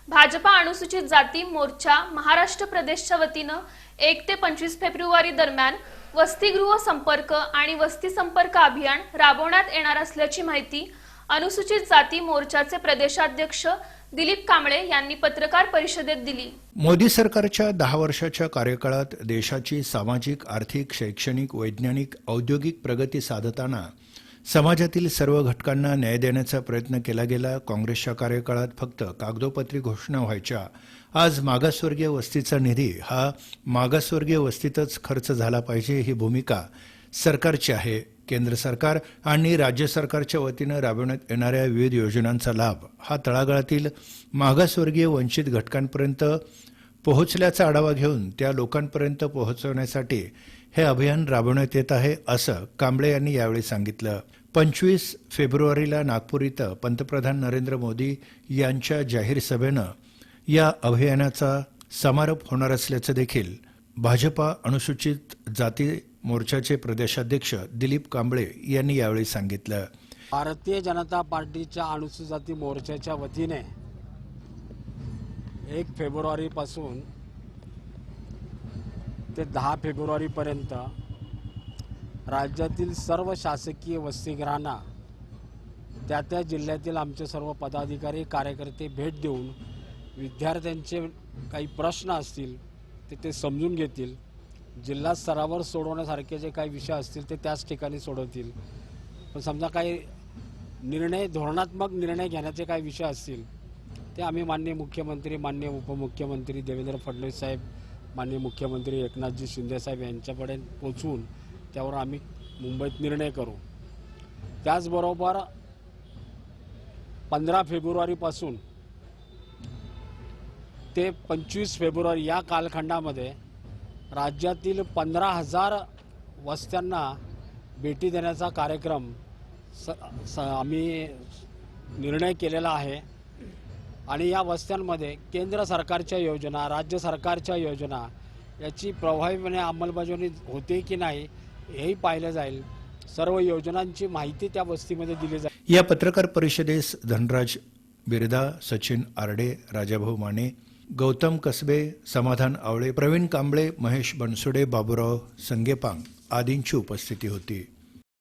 भाजपा अनुसूचित जाती मोर्चा महाराष्ट्र प्रदेशच्या वतीनं 1 ते 25 फेब्रुवारी दरम्यान वसतिगृह संपर्क आणि वस्ती संपर्क अभियान राबवण्यात येणार असल्याची माहिती अनुसूचित जाती मोर्चाचे प्रदेशाध्यक्ष दिलीप कांबळे यांनी पत्रकार परिषदेत दिली। मोदी सरकारच्या 10 वर्षाच्या कार्यकाळात देशाची सामाजिक, आर्थिक, शैक्षणिक, वैज्ञानिक, औद्योगिक प्रगती साधताना समाजातील सर्व घटकांना न्याय देण्याचा प्रयत्न केला गेला। काँग्रेसच्या कार्यकाळात फक्त कागदोपत्री घोषणा व्हायच्या। आज मागासवर्गीय वस्तीचा निधी हा मागासवर्गीय वस्तीतच खर्च झाला पाहिजे ही भूमिका सरकारची आहे। केंद्र सरकार आणि राज्य सरकारच्या वतीनं राबवण्यात येणाऱ्या विविध योजनांचा लाभ हा तळागाळातील मागासवर्गीय वंचित घटकांपर्यंत पोहोचल्याचा आढावा घेऊन त्या लोकांपर्यंत पोहोचवण्यासाठी हे अभियान राबवण्यात येत आहे, असं कांबळे यांनी यावेळी सांगितलं। 25 फेब्रुवारीला नागपूर इथं पंतप्रधान नरेंद्र मोदी यांच्या जाहीर सभेनं या अभियानाचा समारोप होणार असल्याचं देखील भाजपा अनुसूचित जाती मोर्चाचे प्रदेशाध्यक्ष दिलीप कांबळे यांनी यावेळी सांगितलं। भारतीय जनता पार्टीच्या अनुसूचित जाती मोर्चाच्या वतीने 1 फेब्रुवारीपासून ते 10 फेब्रुवारीपर्यंत राज्यातील सर्व शासकीय वसतिगृहांना त्या जिल्ह्यातील आमचे सर्व पदाधिकारी कार्यकर्ते भेट देऊन विद्यार्थ्यांचे काही प्रश्न असतील ते समजून घेतील। जिल्हा स्तरावर सोडवण्यासारखे जे काही विषय असतील ते त्याच ठिकाणी सोडवतील। पण समजा काही धोरणात्मक निर्णय घेण्याचे काही विषय असतील ते आम्ही माननीय मुख्यमंत्री, माननीय उपमुख्यमंत्री देवेंद्र फडणवीस साहेब, माननीय मुख्यमंत्री एकनाथजी शिंदे साहेब यांच्यापर्यंत पोहोचवून त्यावर आम्ही मुंबईत निर्णय करू। त्याचबरोबर 15 फेब्रुवारीपासून ते 25 फेब्रुवारी या कालखंडामध्ये राज्यातील 15,000 वस्त्यांना भेटी देण्याचा कार्यक्रम आम्ही निर्णय केलेला आहे। आणि या वस्त्यांमध्ये केंद्र सरकारच्या योजना, राज्य सरकारच्या योजना याची प्रभावीपणे अंमलबजावणी होते की नाही हेही पाहिलं जाईल। सर्व योजनांची माहिती त्या वस्तीमध्ये दिली जाईल। या पत्रकार परिषदेस धनराज बिरदा, सचिन आरडे, राजाभाऊ माने, गौतम कसबे, समाधान आवळे, प्रवीण कांबळे, महेश बनसोडे, बाबूराव संगेपांग आदींची उपस्थिती होती।